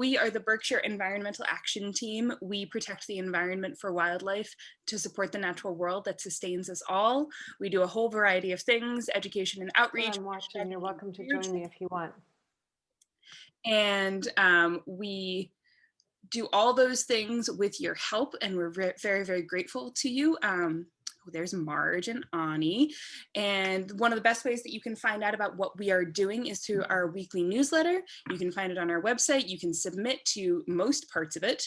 We are the Berkshire Environmental Action Team. We protect the environment for wildlife to support the natural world that sustains us all. We do a whole variety of things, education and outreach. I'm watching. You're welcome to join me if you want. And we do all those things with your help, and we're very, very grateful to you. There's Marge and Ani. And one of the best ways that you can find out about what we are doing is through our weekly newsletter. You can find it on our website. You can submit to most parts of it.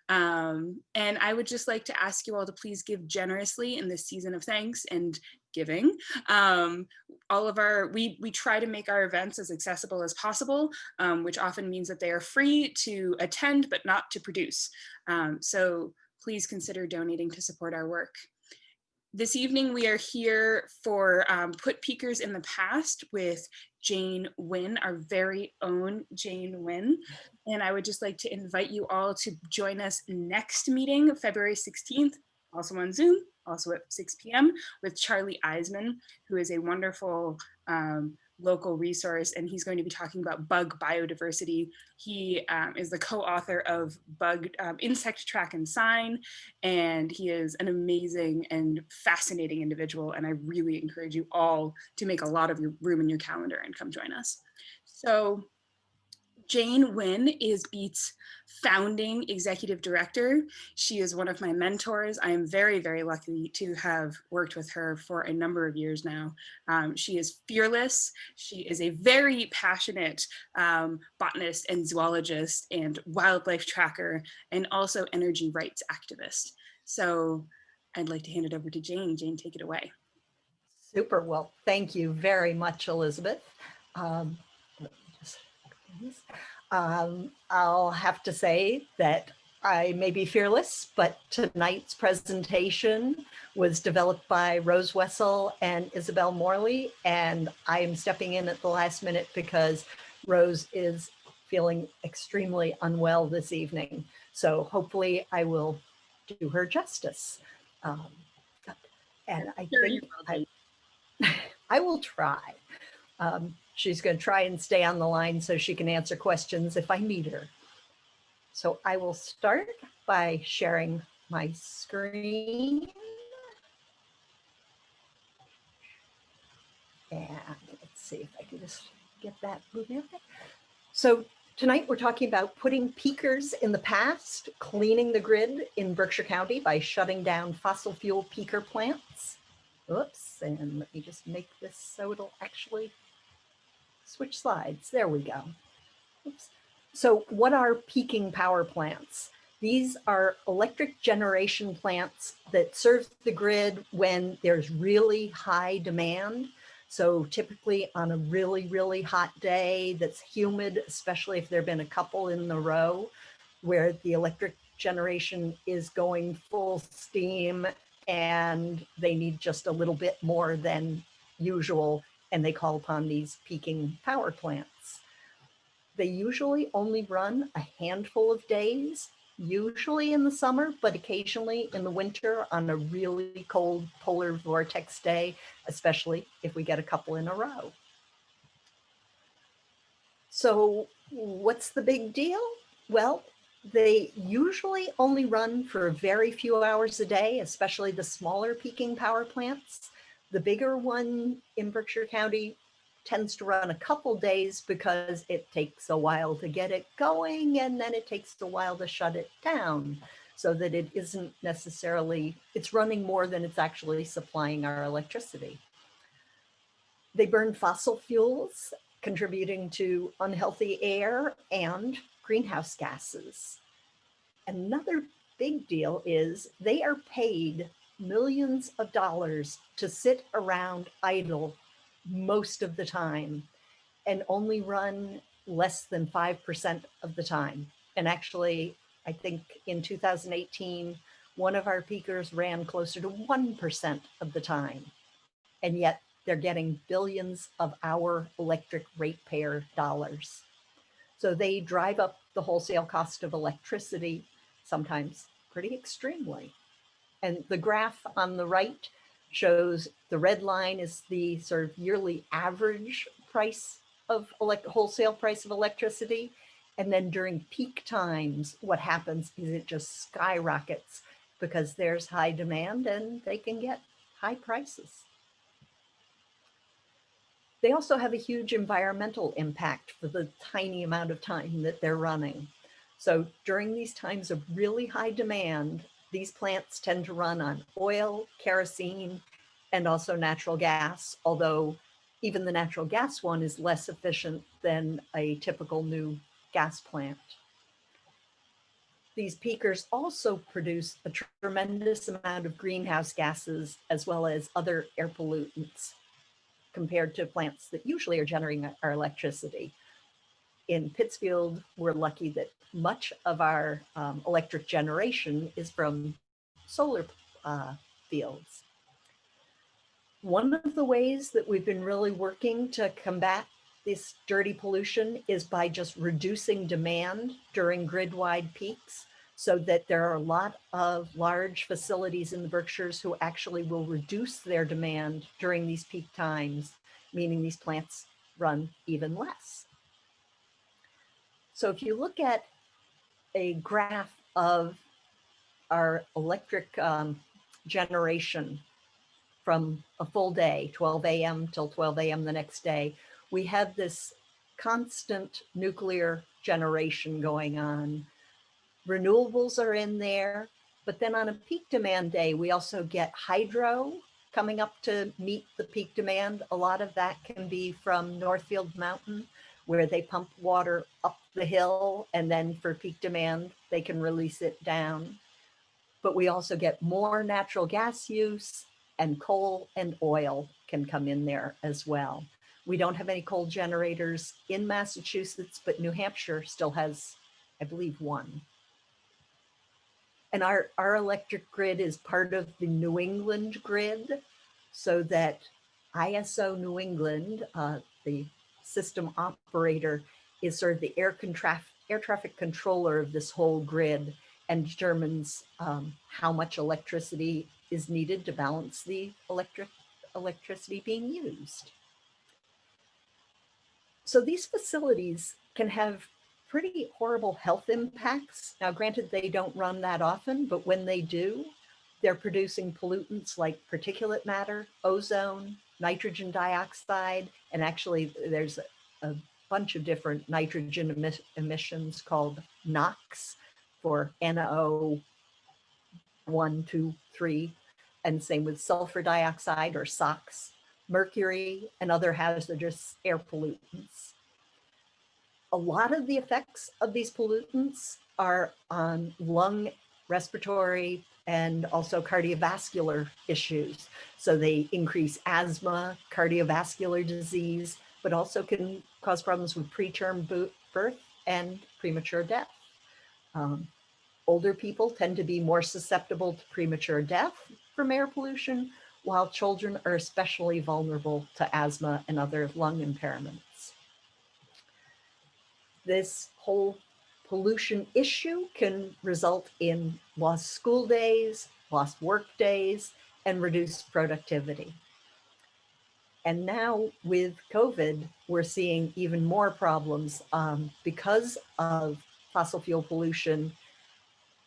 And I would just like to ask you all to please give generously in this season of thanks and giving. We try to make our events as accessible as possible, which often means that they are free to attend, but not to produce. So please consider donating to support our work. This evening, we are here for Put Peakers in the Past with Jane Winn, our very own Jane Winn. And I would just like to invite you all to join us next meeting, February 16th, also on Zoom, also at 6 p.m. with Charlie Eisman, who is a wonderful local resource, and he's going to be talking about bug biodiversity. He is the co-author of Insect Track and Sign, and he is an amazing and fascinating individual, and I really encourage you all to make a lot of your room in your calendar and come join us. So Jane Winn is Beat's founding executive director. She is one of my mentors. I am very, very lucky to have worked with her for a number of years now. She is fearless. She is a very passionate botanist and zoologist and wildlife tracker, and also energy rights activist. So I'd like to hand it over to Jane. Jane, take it away. Super. Well, thank you very much, Elizabeth. I'll have to say that I may be fearless, but tonight's presentation was developed by Rose Wessel and Isabel Morley, and I am stepping in at the last minute because Rose is feeling extremely unwell this evening. So hopefully I will do her justice. And I think I will try. She's going to try and stay on the line so she can answer questions if I need her. So I will start by sharing my screen. And let's see if I can just get that moving. Okay. So tonight we're talking about putting peakers in the past, cleaning the grid in Berkshire County by shutting down fossil fuel peaker plants. Oops, and let me just make this so it'll actually switch slides. There we go. Oops. So what are peaking power plants? These are electric generation plants that serve the grid when there's really high demand. So typically on a really, really hot day that's humid, especially if there have been a couple in a row where the electric generation is going full steam and they need just a little bit more than usual, and they call upon these peaking power plants. They usually only run a handful of days, usually in the summer, but occasionally in the winter on a really cold polar vortex day, especially if we get a couple in a row. So what's the big deal? Well, they usually only run for very few hours a day, especially the smaller peaking power plants. The bigger one in Berkshire County tends to run a couple days because it takes a while to get it going, and then it takes a while to shut it down, so that it isn't necessarily, it's running more than it's actually supplying our electricity. They burn fossil fuels, contributing to unhealthy air and greenhouse gases. Another big deal is they are paid millions of dollars to sit around idle most of the time and only run less than 5% of the time. And actually, I think in 2018, one of our peakers ran closer to 1% of the time. And yet they're getting billions of our electric ratepayer dollars. So they drive up the wholesale cost of electricity, sometimes pretty extremely. And the graph on the right shows the red line is the sort of yearly average price of wholesale price of electricity. And then during peak times, what happens is it just skyrockets because there's high demand and they can get high prices. They also have a huge environmental impact for the tiny amount of time that they're running. So during these times of really high demand, these plants tend to run on oil, kerosene, and also natural gas, although even the natural gas one is less efficient than a typical new gas plant. These peakers also produce a tremendous amount of greenhouse gases as well as other air pollutants compared to plants that usually are generating our electricity. In Pittsfield, we're lucky that much of our electric generation is from solar fields. One of the ways that we've been really working to combat this dirty pollution is by just reducing demand during grid-wide peaks, so that there are a lot of large facilities in the Berkshires who actually will reduce their demand during these peak times, meaning these plants run even less. So if you look at a graph of our electric generation from a full day, 12 a.m. till 12 a.m. the next day, we have this constant nuclear generation going on. Renewables are in there, but then on a peak demand day, we also get hydro coming up to meet the peak demand. A lot of that can be from Northfield Mountain, where they pump water up the hill, and then for peak demand, they can release it down. But we also get more natural gas use, and coal and oil can come in there as well. We don't have any coal generators in Massachusetts, but New Hampshire still has, I believe, one. And our electric grid is part of the New England grid, so that ISO New England, the system operator, is sort of the air traffic controller of this whole grid and determines how much electricity is needed to balance the electricity being used. So these facilities can have pretty horrible health impacts. Now, granted, they don't run that often, but when they do, they're producing pollutants like particulate matter, ozone, nitrogen dioxide, and actually there's a bunch of different nitrogen emissions called NOx for NO 1, 2, 3, and same with sulfur dioxide or SOx, mercury, and other hazardous air pollutants. A lot of the effects of these pollutants are on lung, respiratory, and also cardiovascular issues. So they increase asthma, cardiovascular disease, but also can cause problems with preterm birth and premature death. Older people tend to be more susceptible to premature death from air pollution, while children are especially vulnerable to asthma and other lung impairments. This whole pollution issue can result in lost school days, lost work days, and reduced productivity. And now with COVID, we're seeing even more problems because of fossil fuel pollution.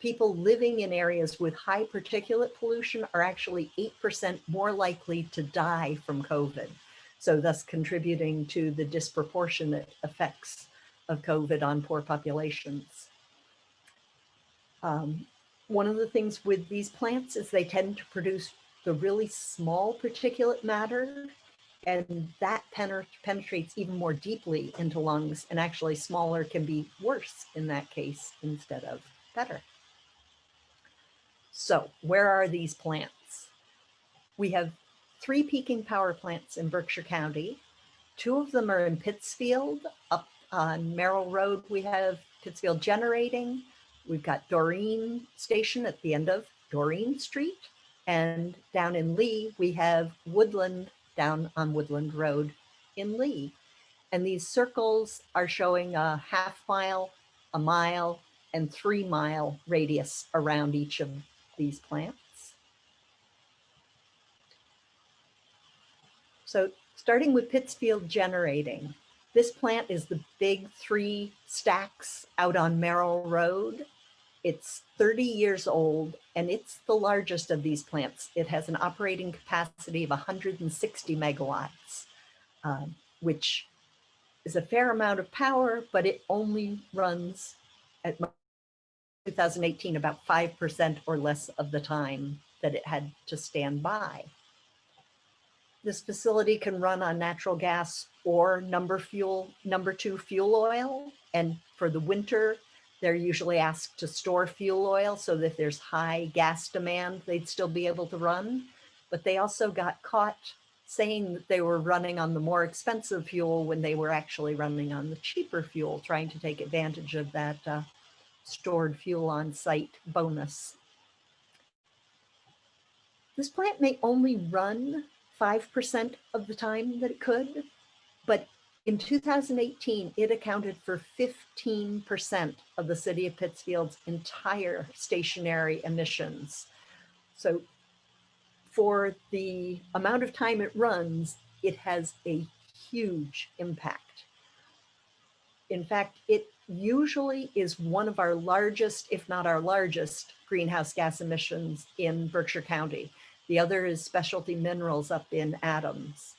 People living in areas with high particulate pollution are actually 8% more likely to die from COVID. So thus contributing to the disproportionate effects of COVID on poor populations. One of the things with these plants is they tend to produce the really small particulate matter, and that penetrates even more deeply into lungs, and actually smaller can be worse in that case instead of better. So where are these plants? We have 3 peaking power plants in Berkshire County. 2 of them are in Pittsfield. Up on Merrill Road, we have Pittsfield Generating. We've got Doreen Station at the end of Doreen Street. And down in Lee, we have Woodland down on Woodland Road in Lee. And these circles are showing a half mile, a mile, and 3-mile radius around each of these plants. So starting with Pittsfield Generating, This plant is the big 3 stacks out on Merrill Road. It's 30 years old, and it's the largest of these plants. It has an operating capacity of 160 megawatts, which is a fair amount of power, but it only runs at 2018 about 5% or less of the time that it had to stand by. This facility can run on natural gas or number 2 fuel oil. And for the winter, they're usually asked to store fuel oil so that if there's high gas demand, they'd still be able to run. But they also got caught saying that they were running on the more expensive fuel when they were actually running on the cheaper fuel, trying to take advantage of that stored fuel on site bonus. This plant may only run 5% of the time that it could, but in 2018, it accounted for 15% of the city of Pittsfield's entire stationary emissions. So for the amount of time it runs, it has a huge impact. In fact, it usually is one of our largest, if not our largest, greenhouse gas emissions in Berkshire County. The other is specialty minerals up in Adams.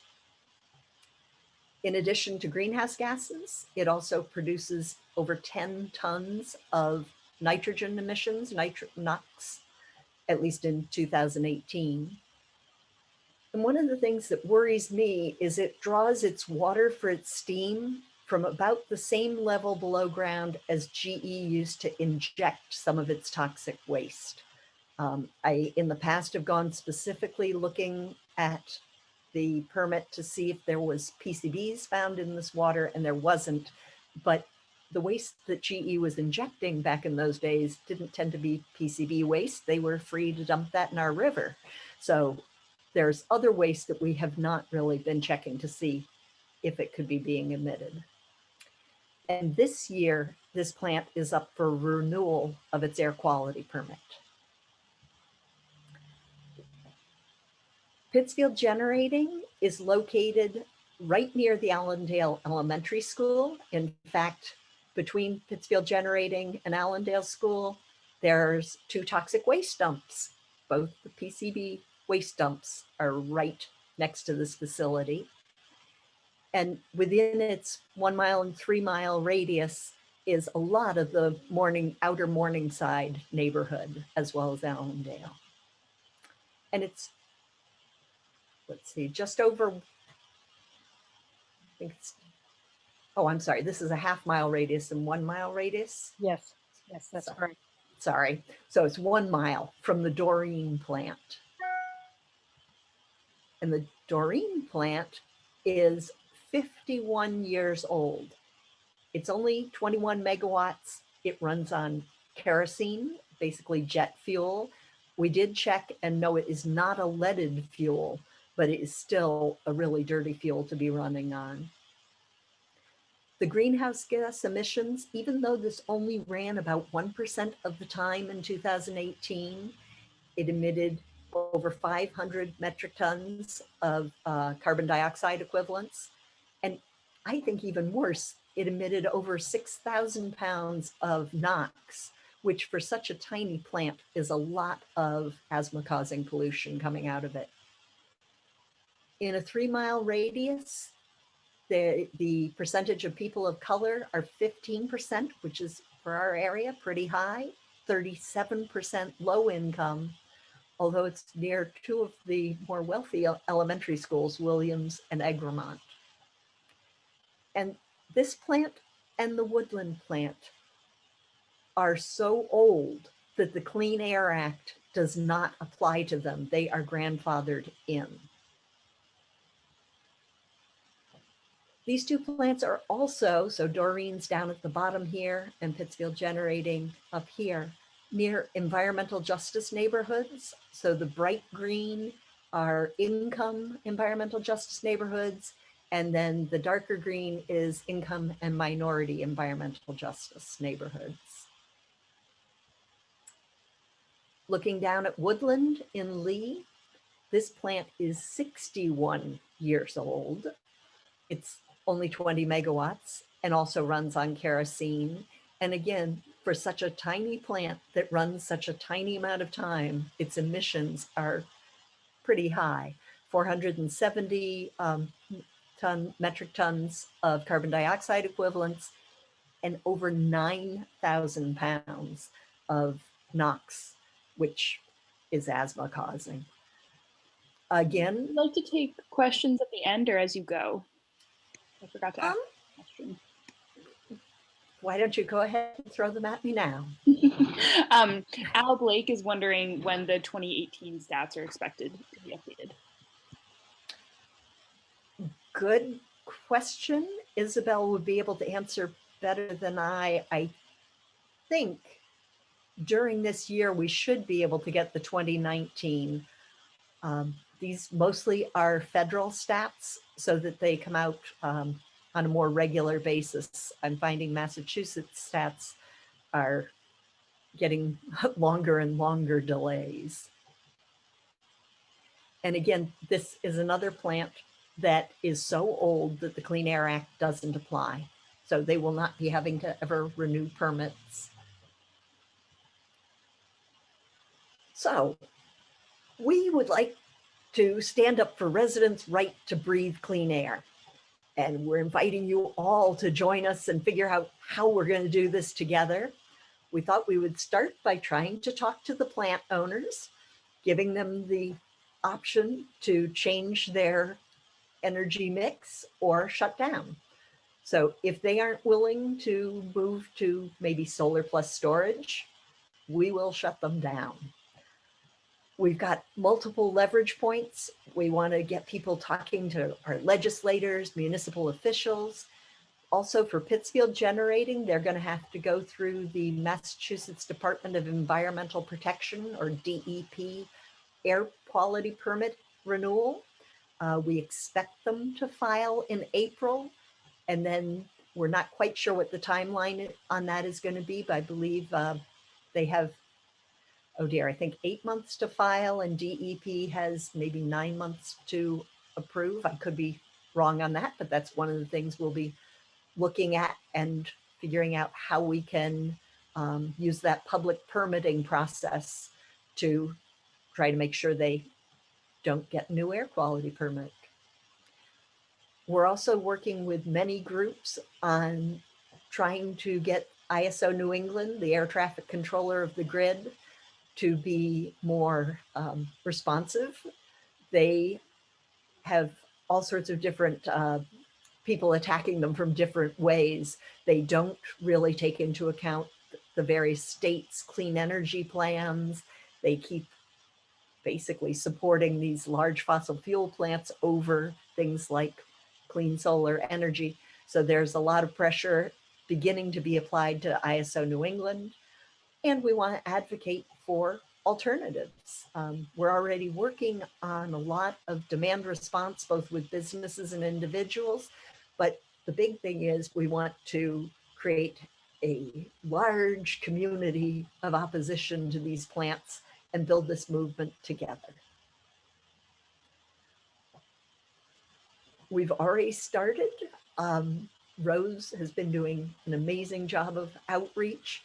In addition to greenhouse gases, it also produces over 10 tons of nitrogen emissions, NOx, at least in 2018. And one of the things that worries me is it draws its water for its steam from about the same level below ground as GE used to inject some of its toxic waste. I, in the past, have gone specifically looking at the permit to see if there was PCBs found in this water, and there wasn't. But the waste that GE was injecting back in those days didn't tend to be PCB waste. They were free to dump that in our river. So there's other waste that we have not really been checking to see if it could be being emitted. And this year, this plant is up for renewal of its air quality permit. Pittsfield Generating is located right near the Allendale Elementary School. In fact, between Pittsfield Generating and Allendale School, there's 2 toxic waste dumps. Both the PCB waste dumps are right next to this facility. And within its 1 mile and 3 mile radius is a lot of the outer Morningside neighborhood, as well as Allendale. And it's, let's see, just over, I think it's, oh, I'm sorry, this is a 1/2 mile radius and 1 mile radius. Yes, yes, that's correct. Sorry. So it's 1 mile from the Doreen plant. And the Doreen plant is 51 years old. It's only 21 megawatts. It runs on kerosene, basically jet fuel. We did check and know it is not a leaded fuel, but it is still a really dirty fuel to be running on. The greenhouse gas emissions, even though this only ran about 1% of the time in 2018, it emitted over 500 metric tons of carbon dioxide equivalents. And I think even worse, it emitted over 6,000 pounds of NOx, which for such a tiny plant is a lot of asthma-causing pollution coming out of it. In a 3 mile radius, the percentage of people of color are 15%, which is for our area pretty high, 37% low income, although it's near 2 of the more wealthy elementary schools, Williams and Egremont. And this plant and the Woodland plant are so old that the Clean Air Act does not apply to them. They are grandfathered in. These 2 plants are also, so Doreen's down at the bottom here and Pittsfield Generating up here, near environmental justice neighborhoods. So the bright green are income environmental justice neighborhoods, and then the darker green is income and minority environmental justice neighborhoods. Looking down at Woodland in Lee, this plant is 61 years old. It's only 20 megawatts, and also runs on kerosene. And again, for such a tiny plant that runs such a tiny amount of time, its emissions are pretty high. 470 metric tons of carbon dioxide equivalents, and over 9,000 pounds of NOx, which is asthma causing. Again, I'd like to take questions at the end or as you go. I forgot to ask a question. Why don't you go ahead and throw them at me now? Al Blake is wondering when the 2018 stats are expected to be updated. Good question. Isabel would be able to answer better than I. I think during this year, we should be able to get the 2019. These mostly are federal stats so that they come out on a more regular basis. I'm finding Massachusetts stats are getting longer and longer delays. And again, this is another plant that is so old that the Clean Air Act doesn't apply. So they will not be having to ever renew permits. So we would like to stand up for residents' right to breathe clean air. And we're inviting you all to join us and figure out how we're going to do this together. We thought we would start by trying to talk to the plant owners, giving them the option to change their energy mix or shut down. So if they aren't willing to move to maybe solar plus storage, we will shut them down. We've got multiple leverage points. We want to get people talking to our legislators, municipal officials. Also for Pittsburgh Generating, they're going to have to go through the Massachusetts Department of Environmental Protection, or DEP, air quality permit renewal. We expect them to file in April, and then we're not quite sure what the timeline on that is going to be, but I believe they have, oh dear, I think 8 months to file, and DEP has maybe 9 months to approve. I could be wrong on that, but that's one of the things we'll be looking at and figuring out how we can use that public permitting process to try to make sure they don't get new air quality permit. We're also working with many groups on trying to get ISO New England, the air traffic controller of the grid, to be more responsive. They have all sorts of different people attacking them from different ways. They don't really take into account the various states' clean energy plans. They keep basically supporting these large fossil fuel plants over things like clean solar energy. So there's a lot of pressure beginning to be applied to ISO New England. And we want to advocate for alternatives. We're already working on a lot of demand response, both with businesses and individuals. But the big thing is we want to create a large community of opposition to these plants and build this movement together. We've already started. Rose has been doing an amazing job of outreach.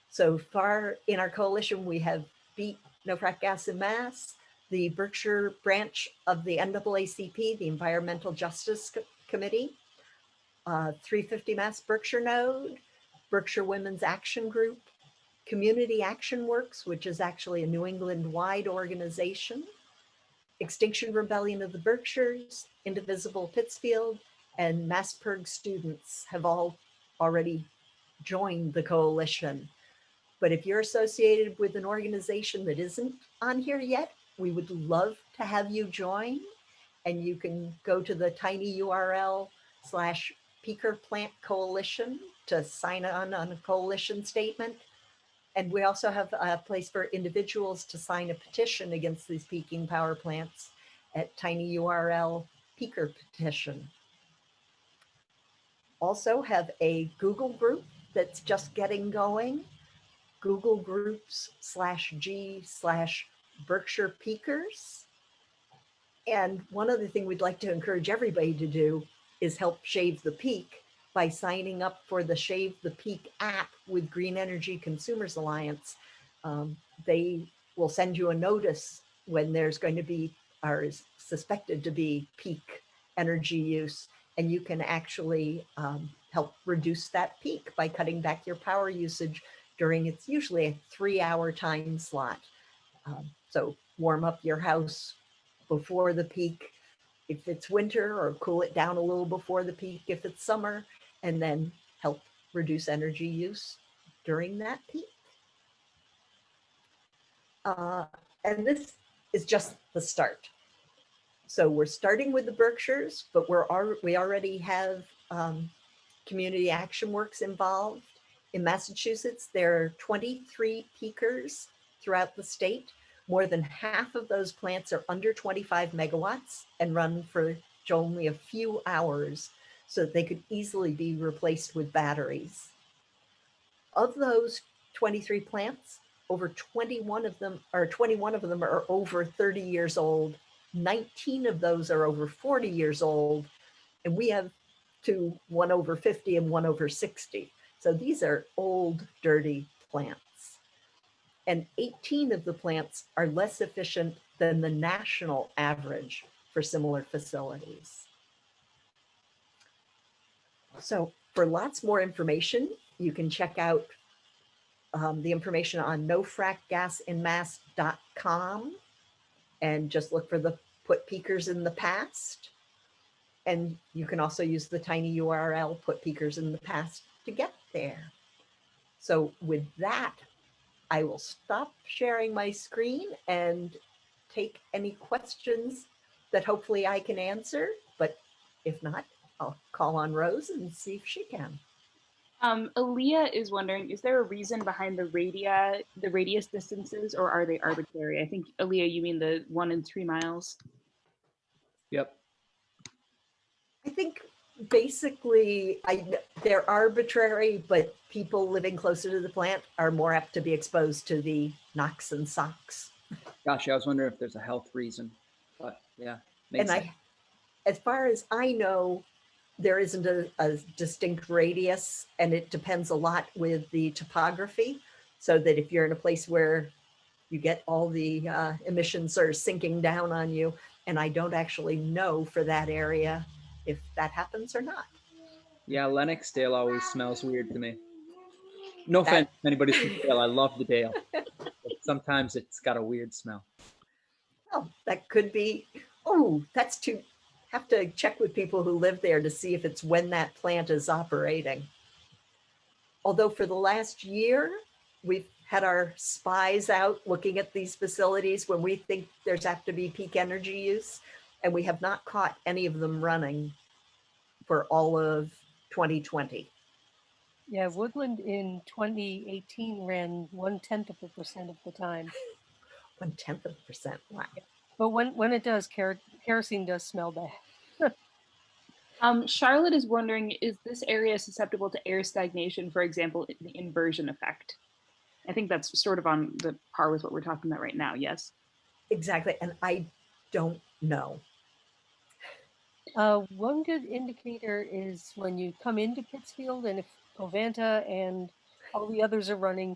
So far in our coalition, we have beat No Fracked Gas in Mass, the Berkshire branch of the NAACP, the Environmental Justice Committee, 350 Mass Berkshire Node, Berkshire Women's Action Group, Community Action Works, which is actually a New England-wide organization, Extinction Rebellion of the Berkshires, Indivisible Pittsfield, and MassPerg students have all already joined the coalition. But if you're associated with an organization that isn't on here yet, we would love to have you join. And you can go to the tiny URL/Peaker Plant Coalition to sign on a coalition statement. And we also have a place for individuals to sign a petition against these peaking power plants at tiny URL Peaker Petition. Also have a Google group that's just getting going, Google Groups/G/Berkshire Peakers. And one other thing we'd like to encourage everybody to do, is help shave the peak by signing up for the Shave the Peak app with Green Energy Consumers Alliance. They will send you a notice when there's going to be, or is suspected to be, peak energy use, and you can actually help reduce that peak by cutting back your power usage during, it's usually a 3-hour time slot. So warm up your house before the peak if it's winter, or cool it down a little before the peak if it's summer, and then help reduce energy use during that peak. And this is just the start. So we're starting with the Berkshires, but we already have community action works involved. In Massachusetts, there are 23 peakers throughout the state. More than half of those plants are under 25 megawatts and run for only a few hours, so that they could easily be replaced with batteries. Of those 23 plants, over 21 of them are over 30 years old. 19 of those are over 40 years old, and we have one over 50 and one over 60. So these are old, dirty plants. And 18 of the plants are less efficient than the national average for similar facilities. So for lots more information, you can check out the information on nofrackedgasinmass.com and just look for the put peakers in the past. And you can also use the tiny URL, put peakers in the past, to get there. So with that, I will stop sharing my screen and take any questions that hopefully I can answer. But if not, I'll call on Rose and see if she can. Aaliyah is wondering, is there a reason behind the radius distances, or are they arbitrary? I think, Aaliyah, you mean the 1 and 3 miles? Yep. I think basically they're arbitrary, but people living closer to the plant are more apt to be exposed to the NOx and SOx. Gosh, I was wondering if there's a health reason, but yeah, makes sense. As far as I know, there isn't a distinct radius, and it depends a lot with the topography. So that if you're in a place where you get all the emissions are sinking down on you, and I don't actually know for that area if that happens or not. Yeah, Lennoxdale always smells weird to me. No offense to anybody from Dale, I love the Dale, but sometimes it's got a weird smell. Oh, that could be, oh, have to check with people who live there to see if it's when that plant is operating. Although for the last year, we've had our spies out looking at these facilities when we think there's apt to be peak energy use, and we have not caught any of them running for all of 2020. Yeah, Woodland in 2018 ran 0.1% of the time. 0.1%, wow. But when it does, kerosene does smell bad. Charlotte is wondering, is this area susceptible to air stagnation, for example, the inversion effect? I think that's sort of on the par with what we're talking about right now, yes? Exactly, and I don't know. One good indicator is when you come into Pittsfield, and if Covanta and all the others are running,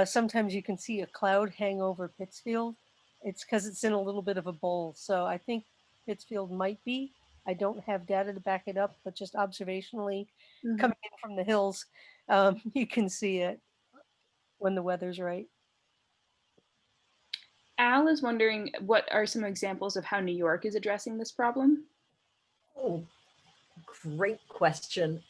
sometimes you can see a cloud hang over Pittsfield. It's because it's in a little bit of a bowl. So I think Pittsfield might be. I don't have data to back it up, but just observationally coming in from the hills, you can see it when the weather's right. Al is wondering, what are some examples of how New York is addressing this problem? Oh, great question.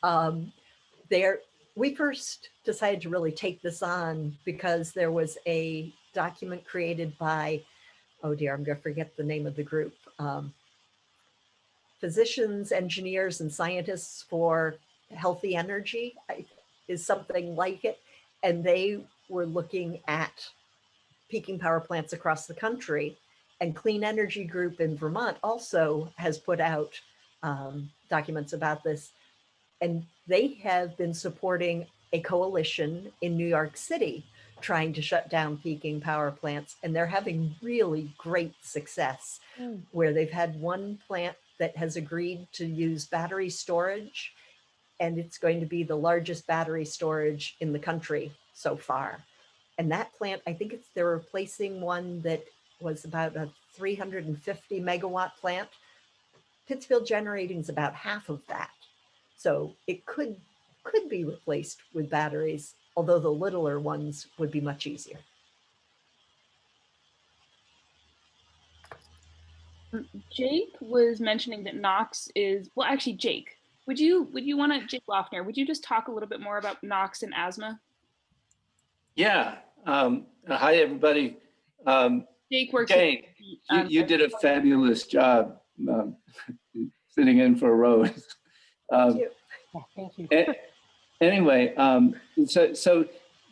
We first decided to really take this on because there was a document created by, oh dear, I'm going to forget the name of the group. Physicians, engineers, and scientists for healthy energy is something like it. And they were looking at peaking power plants across the country. And Clean Energy Group in Vermont also has put out documents about this. And they have been supporting a coalition in New York City trying to shut down peaking power plants. And they're having really great success where they've had one plant that has agreed to use battery storage, and it's going to be the largest battery storage in the country so far. And that plant, I think they're replacing one that was about a 350 megawatt plant. Pittsburgh Generating is about half of that. So it could be replaced with batteries, although the littler ones would be much easier. Jake was mentioning that NOx is, well, actually, Jake, would you want to, Jake Loeffner, would you just talk a little bit more about NOx and asthma? Yeah. Hi, everybody. Jake works. Jane, you did a fabulous job sitting in for Rose. Thank you. Thank you. Anyway, so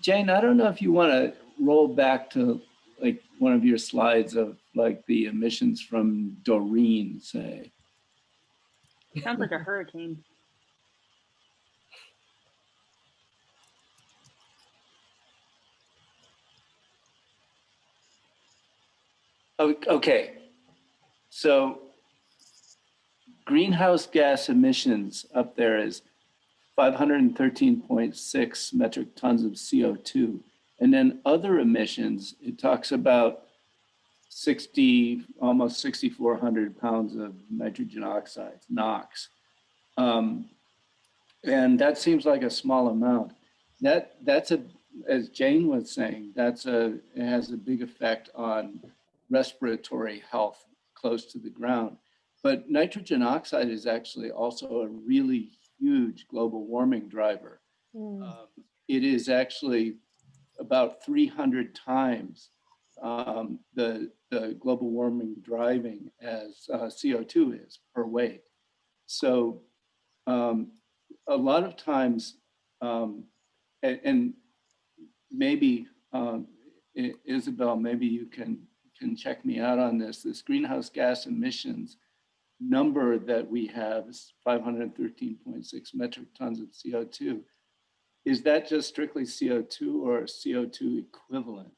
Jane, I don't know if you want to roll back to like one of your slides of like the emissions from Doreen, say. Sounds like a hurricane. Okay, so greenhouse gas emissions up there is 513.6 metric tons of CO2. And then other emissions, it talks about almost 6,400 pounds of nitrogen oxides, NOx. And that seems like a small amount. That's as Jane was saying, it has a big effect on respiratory health close to the ground. But nitrogen oxide is actually also a really huge global warming driver. It is actually about 300 times the global warming driving as CO2 is per weight. So a lot of times, and maybe Isabel, maybe you can check me out on this. This greenhouse gas emissions number that we have is 513.6 metric tons of CO2. Is that just strictly CO2 or CO2 equivalent?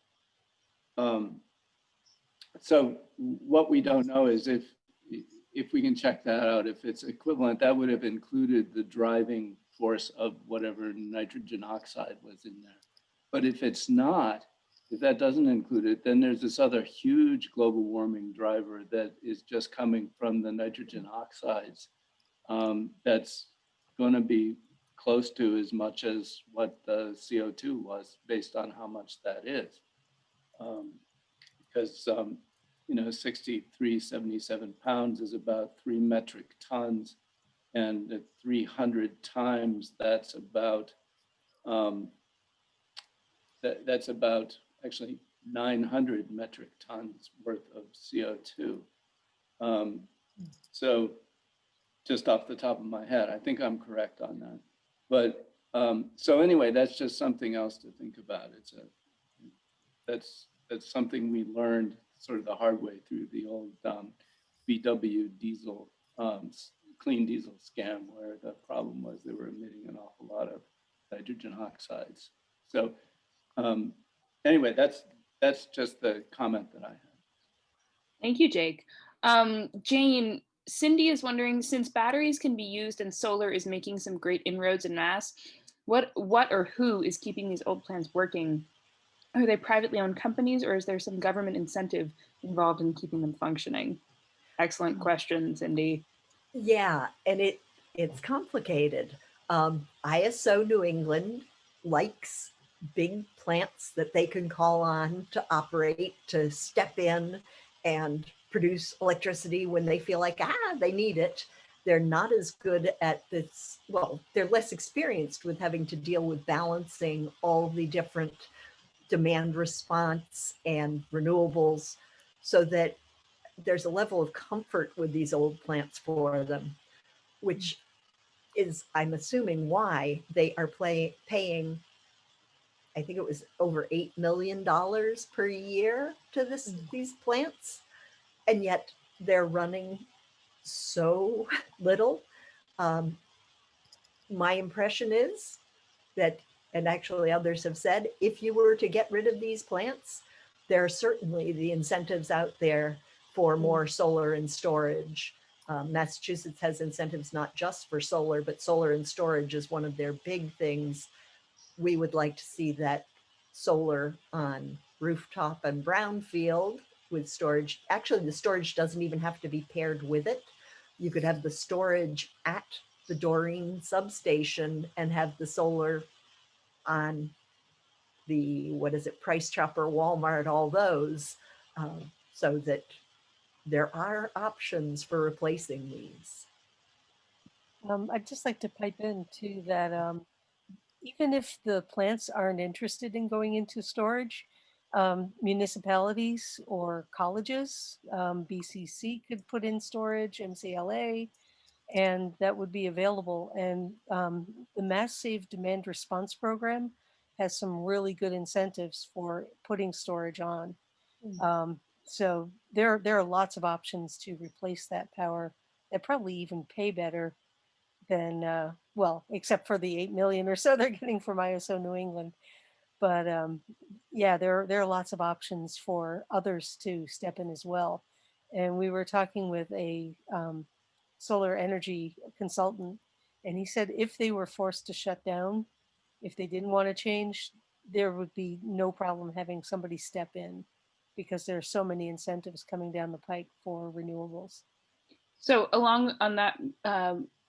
So what we don't know is if we can check that out, if it's equivalent, that would have included the driving force of whatever nitrogen oxide was in there. But if it's not, if that doesn't include it, then there's this other huge global warming driver that is just coming from the nitrogen oxides that's going to be close to as much as what the CO2 was based on how much that is. Because, 6377 pounds is about 3 metric tons. And at 300 times, that's about, that's about actually 900 metric tons worth of CO2. So just off the top of my head, I think I'm correct on that. But so anyway, that's just something else to think about. That's something we learned sort of the hard way through the old VW diesel, clean diesel scam, where the problem was they were emitting an awful lot of nitrogen oxides. So anyway, that's just the comment that I have. Thank you, Jake. Jane, Cindy is wondering, since batteries can be used and solar is making some great inroads in mass, what or who is keeping these old plants working? Are they privately owned companies, or is there some government incentive involved in keeping them functioning? Excellent question, Cindy. Yeah, and it's complicated. ISO New England likes big plants that they can call on to operate, to step in and produce electricity when they feel like, they need it. They're not as good at this. Well, they're less experienced with having to deal with balancing all the different demand response and renewables, so that there's a level of comfort with these old plants for them, which is, I'm assuming, why they are paying, I think it was over $8 million per year to these plants, and yet they're running so little. My impression is that, and actually others have said, if you were to get rid of these plants, there are certainly the incentives out there for more solar and storage. Massachusetts has incentives not just for solar, but solar and storage is one of their big things. We would like to see that solar on rooftop and brownfield with storage. Actually, the storage doesn't even have to be paired with it. You could have the storage at the Doreen substation and have the solar on the, what is it, Price Chopper, Walmart, all those, so that there are options for replacing these. I'd just like to pipe in too that even if the plants aren't interested in going into storage, municipalities or colleges, BCC could put in storage, MCLA, and that would be available. And the Mass Save Demand Response Program has some really good incentives for putting storage on. So there are lots of options to replace that power that probably even pay better than, well, except for the 8 million or so they're getting from ISO New England. But yeah, there are lots of options for others to step in as well. And we were talking with a solar energy consultant, and he said if they were forced to shut down, if they didn't want to change, there would be no problem having somebody step in because there are so many incentives coming down the pike for renewables. So along on that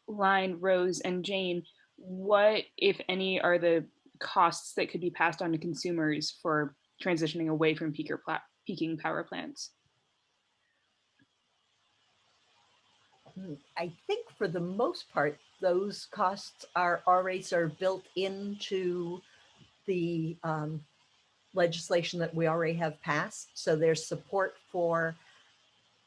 line, Rose and Jane, what, if any, are the costs that could be passed on to consumers for transitioning away from peaking power plants? I think for the most part, those costs are already sort of built into the legislation that we already have passed. So there's support for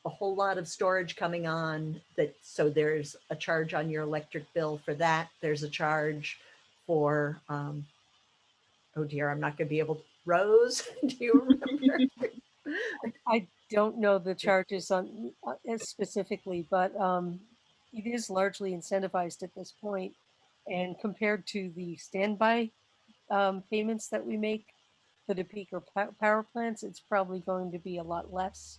a whole lot of storage coming on that. So there's a charge on your electric bill for that. There's a charge for, oh dear, I'm not going to be able to, Rose, do you remember? I don't know the charges on specifically, but it is largely incentivized at this point. And compared to the standby payments that we make for the peak or power plants, it's probably going to be a lot less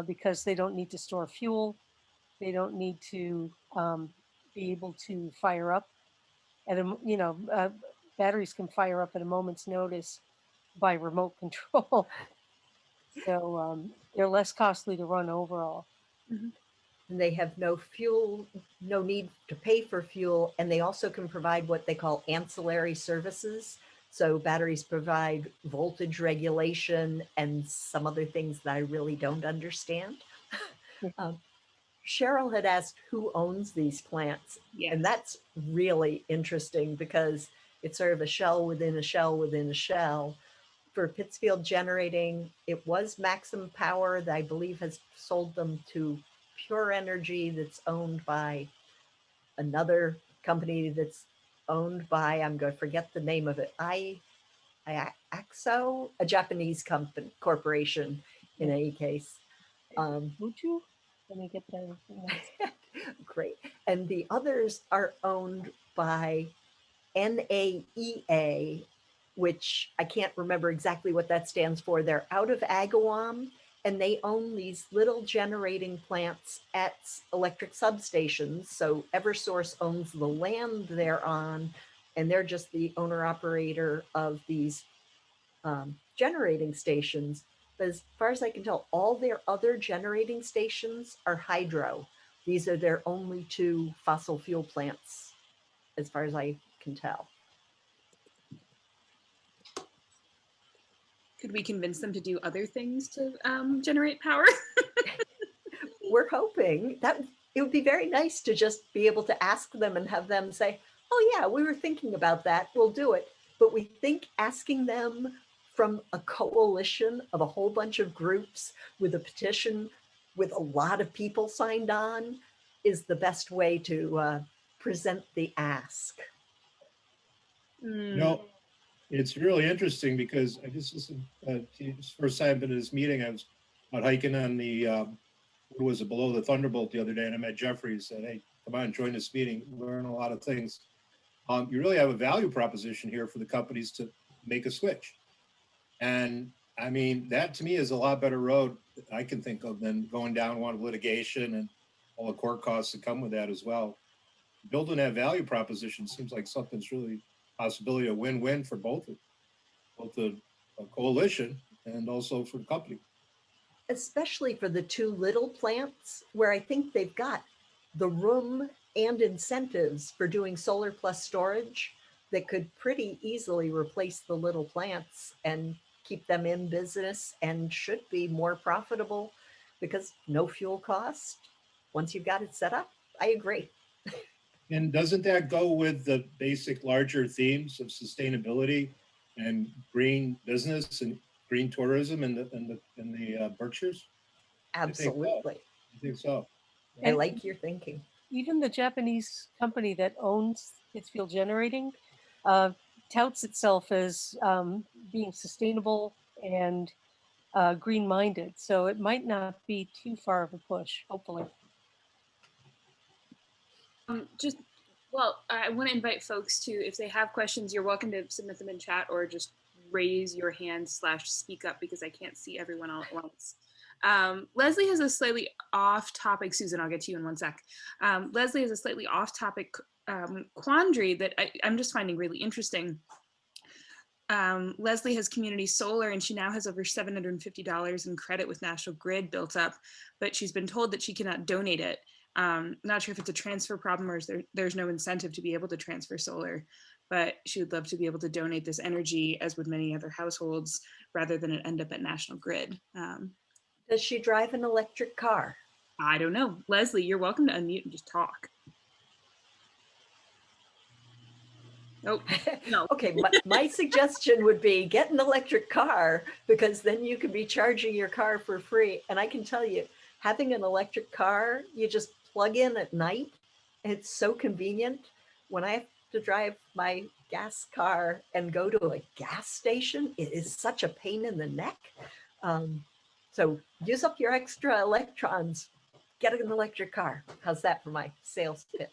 because they don't need to store fuel. They don't need to be able to fire up at a, you know, batteries can fire up at a moment's notice by remote control. So they're less costly to run overall. And they have no fuel, no need to pay for fuel. And they also can provide what they call ancillary services. So batteries provide voltage regulation and some other things that I really don't understand. Cheryl had asked who owns these plants. Yeah. And that's really interesting because it's sort of a shell within a shell within a shell. For Pittsburgh Generating, it was Maxim Power that I believe has sold them to Pure Energy that's owned by another company that's owned by, I'm going to forget the name of it, Axo, a Japanese company, corporation in any case. Would you? Let me get that. Great. And the others are owned by NAEA, which I can't remember exactly what that stands for. They're out of Agawam, and they own these little generating plants at electric substations. So Eversource owns the land they're on, and they're just the owner operator of these generating stations. But as far as I can tell, all their other generating stations are hydro. These are their only two fossil fuel plants, as far as I can tell. Could we convince them to do other things to generate power? We're hoping that it would be very nice to just be able to ask them and have them say, oh yeah, we were thinking about that, we'll do it. But we think asking them from a coalition of a whole bunch of groups with a petition with a lot of people signed on is the best way to present the ask. No, it's really interesting because I just listened to this first time I've been to this meeting. I was out hiking on the, what was it, below the Thunderbolt the other day, and I met Jeffrey and said, hey, come on, join this meeting, learn a lot of things. You really have a value proposition here for the companies to make a switch. And I mean, that to me is a lot better road I can think of than going down one of litigation and all the core costs that come with that as well. Building that value proposition seems like something's really possibility, a win-win for both the coalition and also for the company. Especially for the two little plants where I think they've got the room and incentives for doing solar plus storage that could pretty easily replace the little plants and keep them in business and should be more profitable because no fuel cost once you've got it set up. I agree. And doesn't that go with the basic larger themes of sustainability and green business and green tourism in the Berkshires? Absolutely. I think so. I like your thinking. Even the Japanese company that owns Pittsburgh Generating touts itself as being sustainable and green-minded. So it might not be too far of a push, hopefully. Well, I want to invite folks to, if they have questions, you're welcome to submit them in chat or just raise your hand / speak up because I can't see everyone all at once. Leslie has a slightly off-topic, Susan, I'll get to you in one sec. Leslie has a slightly off-topic quandary that I'm just finding really interesting. Leslie has community solar and she now has over $750 in credit with National Grid built up, but she's been told that she cannot donate it. Not sure if it's a transfer problem or there's no incentive to be able to transfer solar, but she would love to be able to donate this energy, as would many other households, rather than it end up at National Grid. Does she drive an electric car? I don't know. Leslie, you're welcome to unmute and just talk. Oh, no. Okay, my suggestion would be get an electric car because then you can be charging your car for free. And I can tell you, having an electric car, you just plug in at night. It's so convenient. When I have to drive my gas car and go to a gas station, it is such a pain in the neck. So use up your extra electrons, get an electric car. How's that for my sales pitch?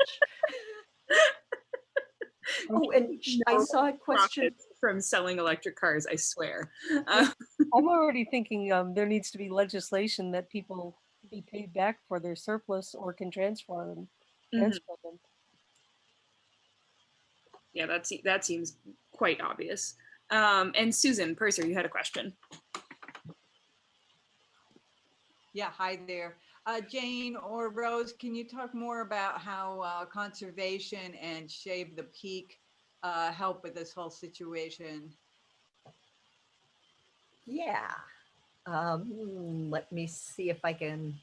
Oh, and I saw a question from selling electric cars, I swear. I'm already thinking there needs to be legislation that people be paid back for their surplus or can transfer them. Yeah, that seems quite obvious. And Susan Purser, you had a question. Yeah, hi there. Jane or Rose, can you talk more about how conservation and Shave the Peak help with this whole situation? Yeah. Let me see if I can,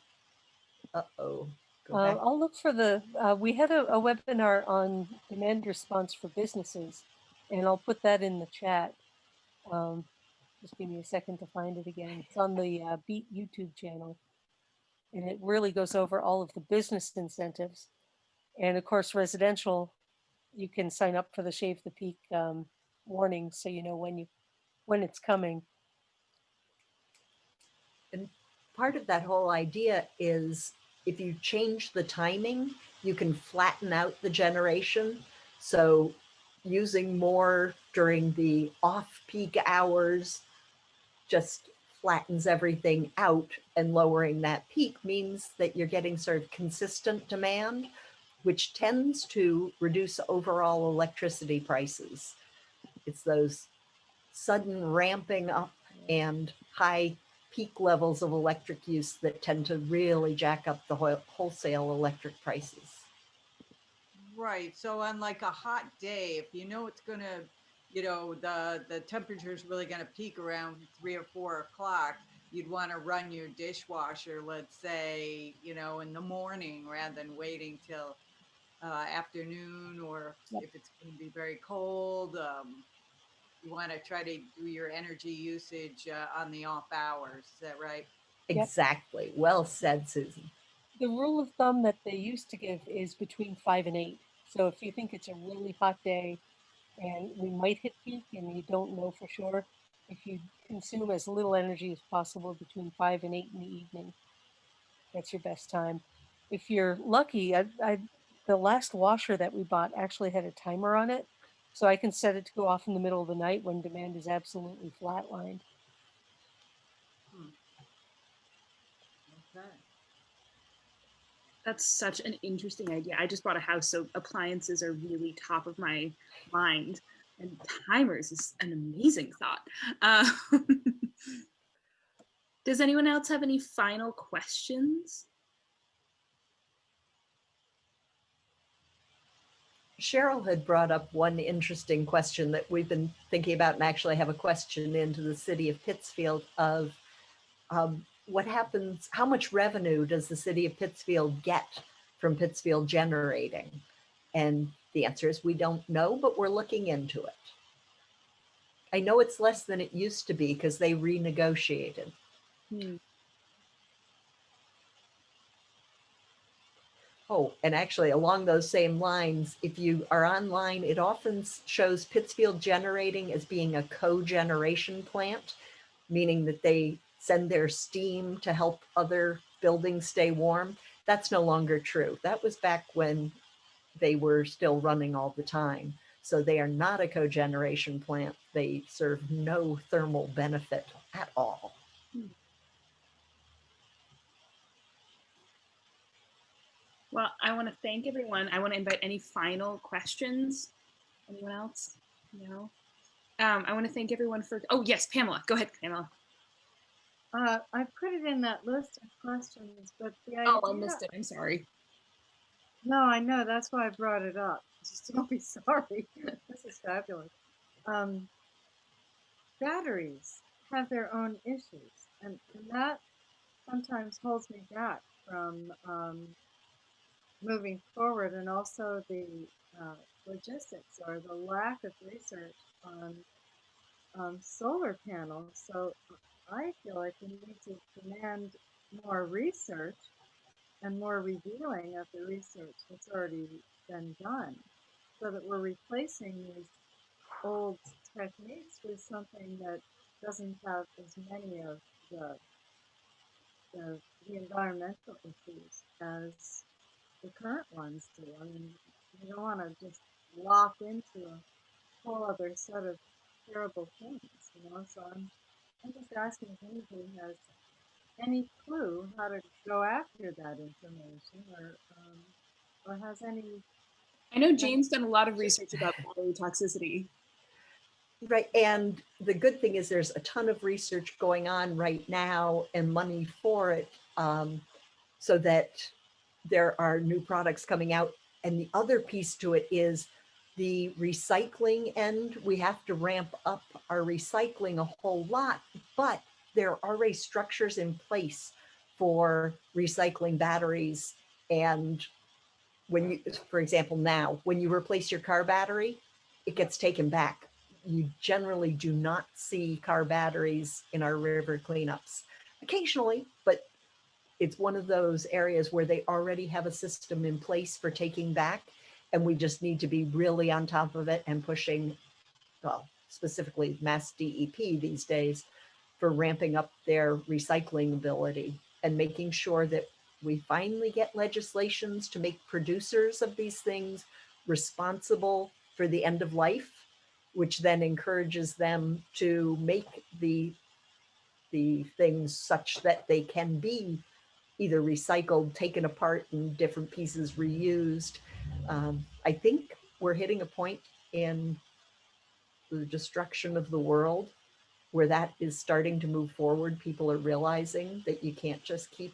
go back. I'll look for we had a webinar on demand response for businesses, and I'll put that in the chat. Just give me a second to find it again. It's on the Beat YouTube channel. And it really goes over all of the business incentives. And of course, residential, you can sign up for the Shave the Peak warning so you know when it's coming. And part of that whole idea is if you change the timing, you can flatten out the generation. So using more during the off-peak hours just flattens everything out, and lowering that peak means that you're getting sort of consistent demand, which tends to reduce overall electricity prices. It's those sudden ramping up and high peak levels of electric use that tend to really jack up the wholesale electric prices. Right. So on like a hot day, if you know it's gonna, the temperature is really gonna peak around 3 or 4 o'clock, you'd want to run your dishwasher, let's say, in the morning rather than waiting till afternoon, or if it's going to be very cold, you want to try to do your energy usage on the off hours. Is that right? Exactly. Yep. Well said, Susan. The rule of thumb that they used to give is between 5 and 8. So if you think it's a really hot day and we might hit peak and you don't know for sure, if you consume as little energy as possible between 5 and 8 in the evening, that's your best time. If you're lucky, the last washer that we bought actually had a timer on it, so I can set it to go off in the middle of the night when demand is absolutely flatlined. Okay. That's such an interesting idea. I just bought a house, so appliances are really top of my mind. And timers is an amazing thought. Does anyone else have any final questions? Cheryl had brought up one interesting question that we've been thinking about, and actually have a question into the city of Pittsfield of what happens, how much revenue does the city of Pittsfield get from Pittsfield Generating? And the answer is we don't know, but we're looking into it. I know it's less than it used to be because they renegotiated. Oh, and actually along those same lines, if you are online, it often shows Pittsfield Generating as being a cogeneration plant, meaning that they send their steam to help other buildings stay warm. That's no longer true. That was back when they were still running all the time. So they are not a cogeneration plant. They serve no thermal benefit at all. Well, I want to thank everyone. I want to invite any final questions. Anyone else? No. I want to thank everyone for, oh yes, Pamela, go ahead, Pamela. I put it in that list of questions, but the idea. Oh, I missed it, I'm sorry. No, I know, that's why I brought it up. Just don't be sorry. This is fabulous. Batteries have their own issues, and that sometimes holds me back from moving forward, and also the logistics or the lack of research on solar panels. So I feel like we need to demand more research and more revealing of the research that's already been done, so that we're replacing these old techniques with something that doesn't have as many of the, the environmental issues as the current ones do. I mean, you don't want to just lock into a whole other set of terrible things, you know. So I'm just asking if anybody has any clue how to go after that information, or has any. I know Jane's done a lot of research about battery toxicity. Right, and the good thing is there's a ton of research going on right now and money for it, so that there are new products coming out. And the other piece to it is the recycling end. We have to ramp up our recycling a whole lot, but there are already structures in place for recycling batteries. And when you, for example, now, when you replace your car battery, it gets taken back. You generally do not see car batteries in our river cleanups. Occasionally, but it's one of those areas where they already have a system in place for taking back, and we just need to be really on top of it and pushing, well, specifically Mass DEP these days, for ramping up their recycling ability and making sure that we finally get legislations to make producers of these things responsible for the end of life, which then encourages them to make the things such that they can be either recycled, taken apart in different pieces, reused. I think we're hitting a point in the destruction of the world where that is starting to move forward. People are realizing that you can't just keep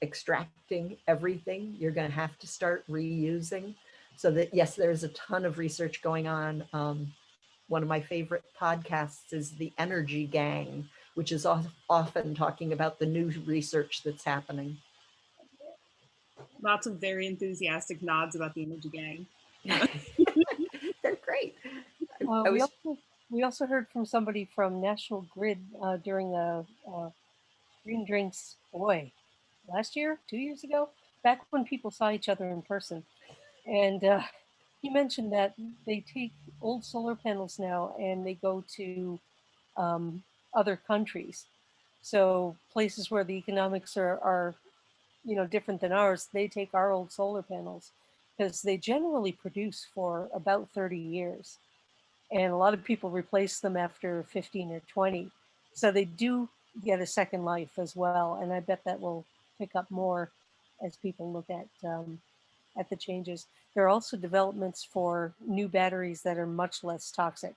extracting everything. You're going to have to start reusing. So that, yes, there's a ton of research going on. One of my favorite podcasts is The Energy Gang, which is often talking about the new research that's happening. Lots of very enthusiastic nods about the Energy Gang. They're great. We also heard from somebody from National Grid during the Green Drinks, last year, 2 years ago, back when people saw each other in person. And he mentioned that they take old solar panels now and they go to other countries. So places where the economics are different than ours, they take our old solar panels because they generally produce for about 30 years. And a lot of people replace them after 15 or 20. So they do get a second life as well. And I bet that will pick up more as people look at the changes. There are also developments for new batteries that are much less toxic.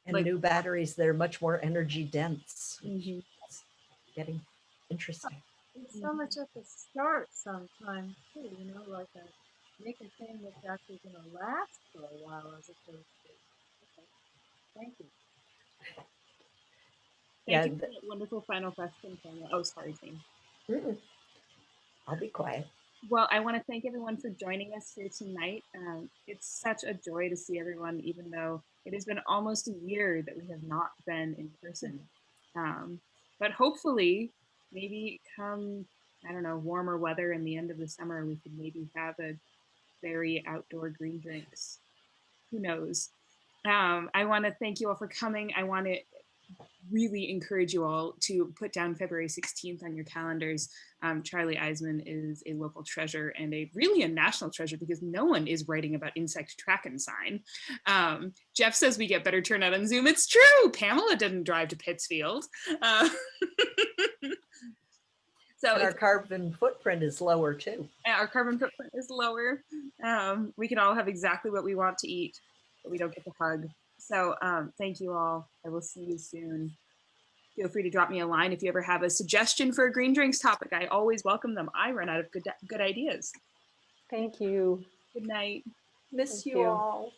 And Like- new batteries that are much more energy dense, which Mhm. is getting interesting. It's so much at the start sometimes too, you know, like make a thing that's actually going to last for a while as opposed to. Okay. Thank you. Yeah, Thank you for that wonderful final question, Tanya. Oh, sorry, Jane. I'll be quiet. Well, I want to thank everyone for joining us here tonight. It's such a joy to see everyone, even though it has been almost a year that we have not been in person. But hopefully, maybe come, I don't know, warmer weather in the end of the summer, we could maybe have a very outdoor green drinks. Who knows? I want to thank you all for coming. I want to really encourage you all to put down February 16th on your calendars. Charlie Eisman is a local treasure and really a national treasure because no one is writing about insect track and sign. Jeff says we get better turnout on Zoom. It's true. Pamela didn't drive to Pittsfield. So And our carbon footprint is lower too. our carbon footprint is lower. We can all have exactly what we want to eat, but we don't get to hug. So thank you all. I will see you soon. Feel free to drop me a line if you ever have a suggestion for a green drinks topic. I always welcome them. I run out of good ideas. Thank you. Good night. Miss Thank you you. all.